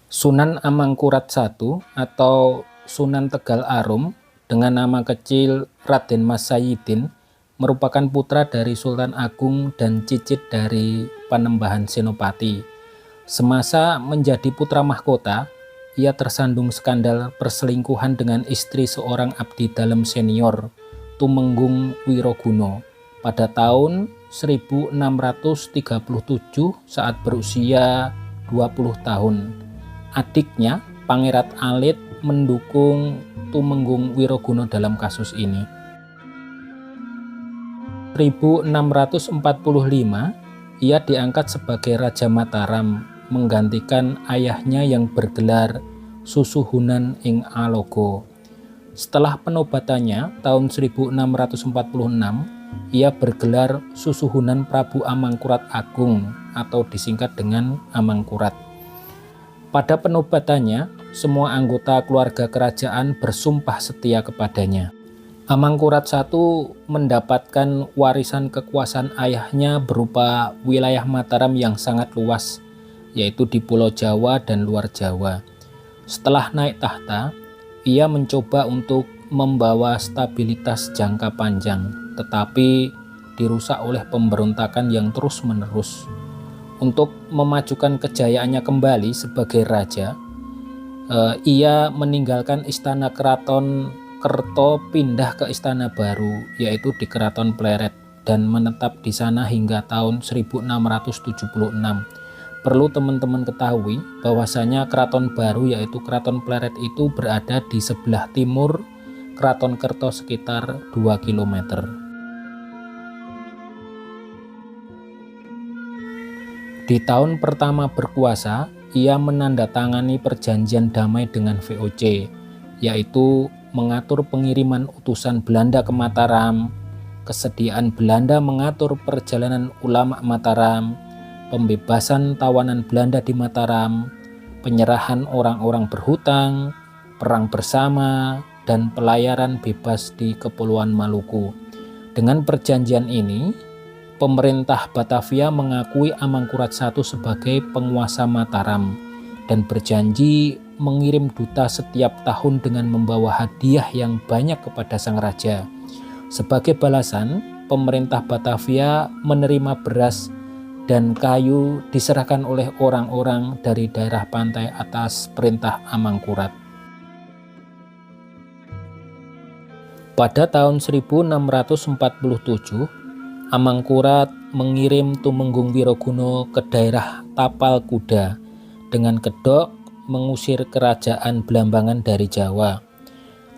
Sunan Amangkurat I atau Sunan Tegal Arum dengan nama kecil Raden Mas Sayidin merupakan putra dari Sultan Agung dan cicit dari Panembahan Senopati. Semasa menjadi putra mahkota, ia tersandung skandal perselingkuhan dengan istri seorang abdi dalam senior, Tumenggung Wiroguno, pada tahun 1637 saat berusia 20 tahun. Adiknya, Pangeran Alit, mendukung Tumenggung Wiroguno dalam kasus ini. 1645, ia diangkat sebagai Raja Mataram, menggantikan ayahnya yang bergelar Susuhunan ing Alogo. Setelah penobatannya tahun 1646, ia bergelar Susuhunan Prabu Amangkurat Agung atau disingkat dengan Amangkurat. Pada penobatannya, semua anggota keluarga kerajaan bersumpah setia kepadanya. Amangkurat I mendapatkan warisan kekuasaan ayahnya berupa wilayah Mataram yang sangat luas, yaitu di Pulau Jawa dan luar Jawa. Setelah naik tahta, ia mencoba untuk membawa stabilitas jangka panjang, tetapi dirusak oleh pemberontakan yang terus-menerus. Untuk memajukan kejayaannya kembali sebagai raja, ia meninggalkan istana keraton Kerto pindah ke istana baru, yaitu di Keraton Pleret, dan menetap di sana hingga tahun 1676. Perlu teman-teman ketahui bahwasanya keraton baru yaitu Keraton Pleret itu berada di sebelah timur Keraton Kerto sekitar 2 km. Di tahun pertama berkuasa, ia menandatangani perjanjian damai dengan VOC, yaitu mengatur pengiriman utusan Belanda ke Mataram, kesediaan Belanda mengatur perjalanan ulama Mataram, pembebasan tawanan Belanda di Mataram, penyerahan orang-orang berhutang, perang bersama, dan pelayaran bebas di Kepulauan Maluku. Dengan perjanjian ini, pemerintah Batavia mengakui Amangkurat I sebagai penguasa Mataram dan berjanji mengirim duta setiap tahun dengan membawa hadiah yang banyak kepada sang raja. Sebagai balasan, pemerintah Batavia menerima beras dan kayu diserahkan oleh orang-orang dari daerah pantai atas perintah Amangkurat. Pada tahun 1647, Amangkurat mengirim Tumenggung Wiroguno ke daerah Tapal Kuda dengan kedok mengusir kerajaan Blambangan dari Jawa.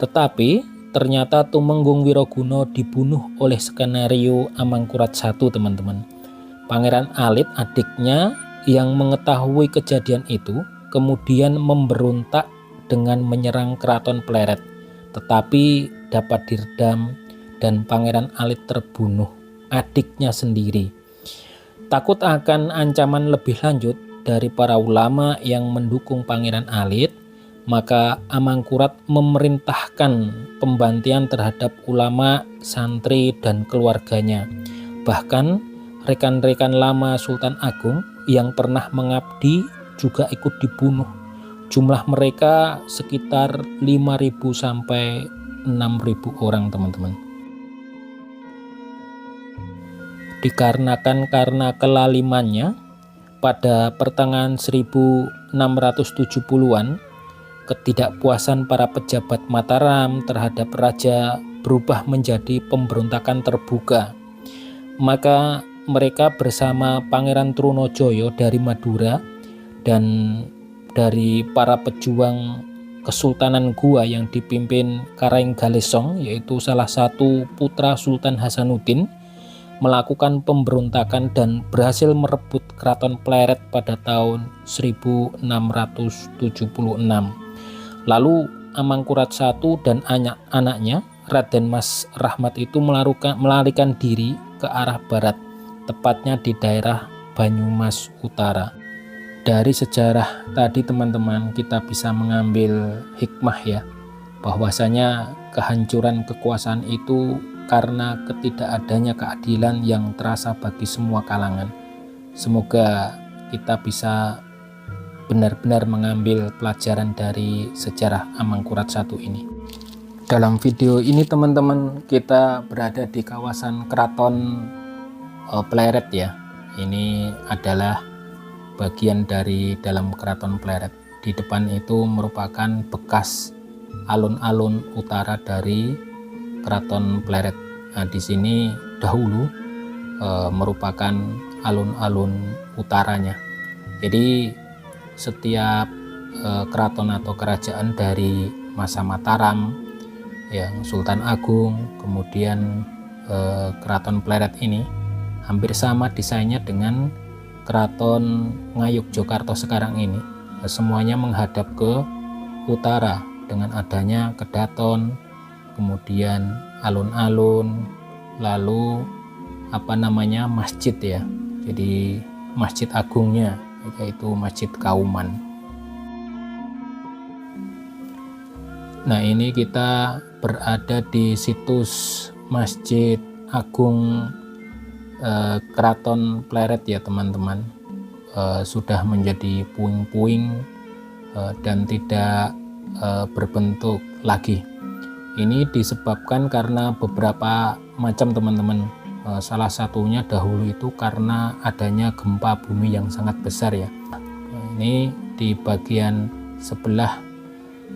Tetapi ternyata Tumenggung Wiroguno dibunuh oleh skenario Amangkurat I, teman-teman. Pangeran Alit, adiknya, yang mengetahui kejadian itu kemudian memberontak dengan menyerang Keraton Pleret, tetapi dapat diredam dan Pangeran Alit terbunuh, adiknya sendiri. Takut akan ancaman lebih lanjut dari para ulama yang mendukung Pangeran Alit, maka Amangkurat memerintahkan pembantian terhadap ulama, santri, dan keluarganya. Bahkan rekan-rekan lama Sultan Agung yang pernah mengabdi juga ikut dibunuh. Jumlah mereka sekitar 5.000 sampai 6.000 orang, teman-teman. Dikarenakan karena kelalimannya, pada pertengahan 1670-an, ketidakpuasan para pejabat Mataram terhadap raja berubah menjadi pemberontakan terbuka. Maka mereka bersama Pangeran Trunojoyo dari Madura dan dari para pejuang Kesultanan Goa yang dipimpin Karaeng Galesong, yaitu salah satu putra Sultan Hasanuddin, melakukan pemberontakan dan berhasil merebut Keraton Pleret pada tahun 1676. Lalu Amangkurat I dan anaknya Raden Mas Rahmat itu melarikan diri ke arah barat, tepatnya di daerah Banyumas Utara. Dari sejarah tadi, teman-teman, kita bisa mengambil hikmah ya, bahwasanya kehancuran kekuasaan itu karena ketidakadanya keadilan yang terasa bagi semua kalangan. Semoga kita bisa benar-benar mengambil pelajaran dari sejarah Amangkurat I ini. Dalam video ini teman-teman, kita berada di kawasan Keraton Pleret ya. Ini adalah bagian dari dalam Keraton Pleret. Di depan itu merupakan bekas alun-alun utara dari Keraton Pleret. Nah, di sini dahulu merupakan alun-alun utaranya. Jadi setiap keraton atau kerajaan dari masa Mataram, yang Sultan Agung, kemudian Keraton Pleret ini hampir sama desainnya dengan Keraton Ngayogyakarta sekarang ini. Semuanya menghadap ke utara dengan adanya kedaton, kemudian alun-alun, lalu masjid ya. Jadi masjid agungnya yaitu Masjid Kauman. Nah, ini kita berada di situs Masjid Agung Keraton Pleret ya teman-teman. Sudah menjadi puing-puing dan tidak berbentuk lagi. Ini disebabkan karena beberapa macam teman-teman. Salah satunya dahulu itu karena adanya gempa bumi yang sangat besar ya. Ini di bagian sebelah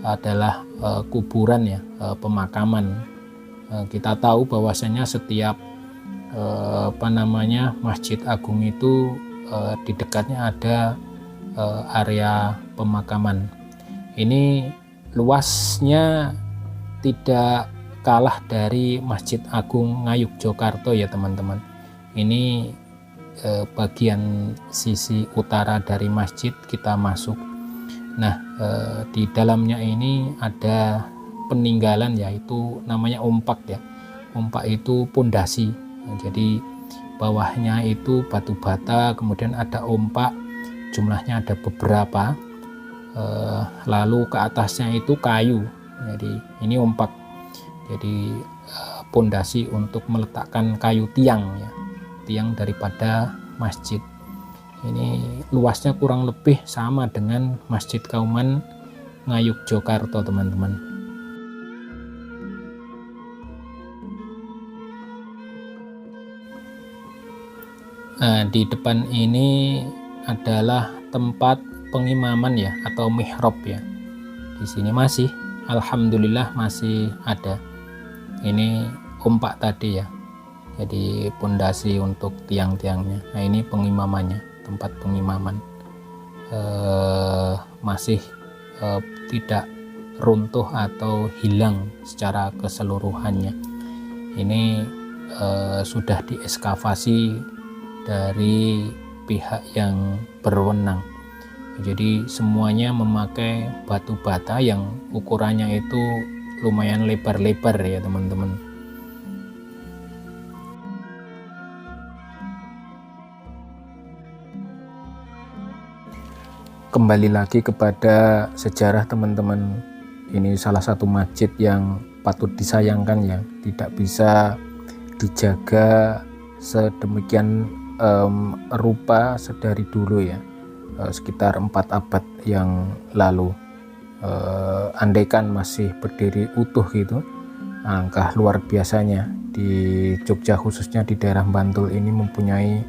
adalah kuburan ya, pemakaman. Kita tahu bahwasanya setiap Masjid Agung itu di dekatnya ada area pemakaman. Ini luasnya tidak kalah dari Masjid Agung Ngayogyakarta ya teman-teman. Ini bagian sisi utara dari masjid kita masuk. Nah, di dalamnya ini ada peninggalan yaitu namanya ompak ya. Ompak itu pondasi. Nah, jadi bawahnya itu batu bata, kemudian ada ompak, jumlahnya ada beberapa. Lalu ke atasnya itu kayu. Jadi ini ompak. Jadi pondasi untuk meletakkan kayu tiang ya, tiang daripada masjid. Ini luasnya kurang lebih sama dengan Masjid Kauman Ngayogyakarta teman-teman. Nah, di depan ini adalah tempat pengimaman ya, atau mihrab ya. Di sini masih, alhamdulillah masih ada. Ini ompak tadi ya, jadi pondasi untuk tiang-tiangnya. Nah, ini pengimamannya, tempat pengimaman. Masih tidak runtuh atau hilang secara keseluruhannya. Ini sudah dieskavasi dari pihak yang berwenang. Jadi semuanya memakai batu bata yang ukurannya itu lumayan lebar-lebar ya teman-teman. Kembali lagi kepada sejarah teman-teman. Ini salah satu masjid yang patut disayangkan ya, tidak bisa dijaga sedemikian rupa sedari dulu ya, sekitar 4 abad yang lalu. Andaikan masih berdiri utuh gitu, angka luar biasanya. Di Jogja khususnya di daerah Bantul ini mempunyai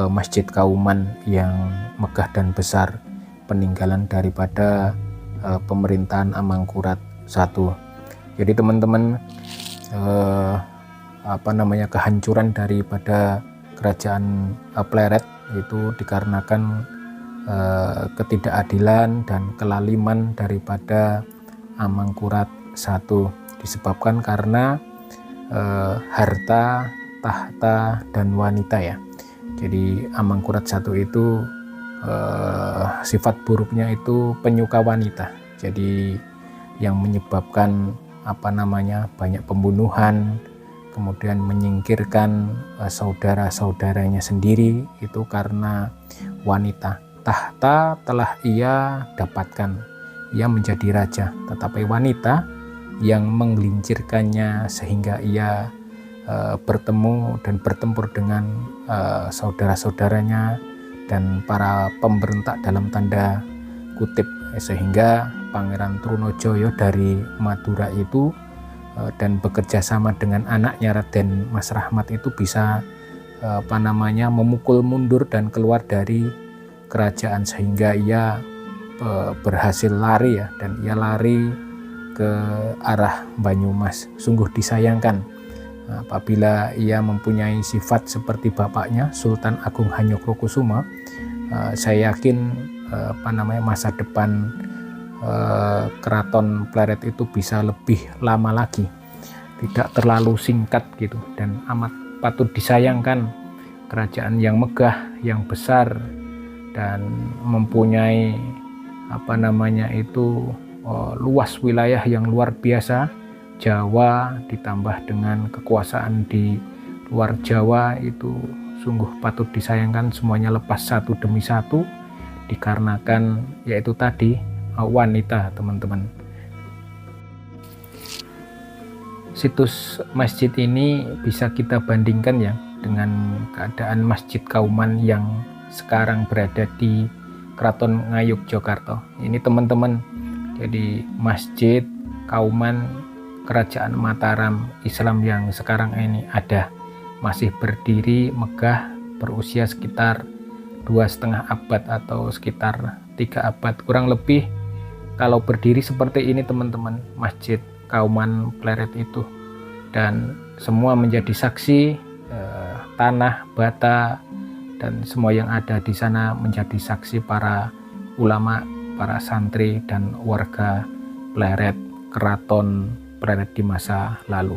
Masjid Kauman yang megah dan besar, peninggalan daripada pemerintahan Amangkurat I. Jadi teman-teman, kehancuran daripada kerajaan Pleret itu dikarenakan ketidakadilan dan kelaliman daripada Amangkurat I, disebabkan karena harta, tahta, dan wanita ya. Jadi Amangkurat I itu sifat buruknya itu penyuka wanita. Jadi yang menyebabkan banyak pembunuhan, kemudian menyingkirkan saudara-saudaranya sendiri itu karena wanita. Tahta telah ia dapatkan, ia menjadi raja, tetapi wanita yang menggelincirkannya sehingga ia bertemu dan bertempur dengan saudara-saudaranya dan para pemberontak dalam tanda kutip, sehingga Pangeran Trunojoyo dari Madura itu dan bekerja sama dengan anaknya Raden Mas Rahmat itu bisa memukul mundur dan keluar dari kerajaan, sehingga ia berhasil lari ya, dan ia lari ke arah Banyumas. Sungguh disayangkan apabila ia mempunyai sifat seperti bapaknya Sultan Agung Hanyokrokusumo. Saya yakin masa depan Keraton Pleret itu bisa lebih lama lagi, tidak terlalu singkat gitu, dan amat patut disayangkan kerajaan yang megah, yang besar, dan mempunyai luas wilayah yang luar biasa. Jawa ditambah dengan kekuasaan di luar Jawa itu sungguh patut disayangkan, semuanya lepas satu demi satu dikarenakan yaitu tadi wanita, teman-teman. Situs masjid ini bisa kita bandingkan ya dengan keadaan Masjid Kauman yang sekarang berada di Keraton Ngayog Jogarta. Ini teman-teman, jadi Masjid Kauman Kerajaan Mataram Islam yang sekarang ini ada, masih berdiri megah, berusia sekitar 2,5 abad atau sekitar 3 abad kurang lebih. Kalau berdiri seperti ini teman-teman, Masjid Kauman Pleret itu, dan semua menjadi saksi, tanah, bata, dan semua yang ada di sana menjadi saksi para ulama, para santri dan warga Pleret, Keraton Pleret di masa lalu.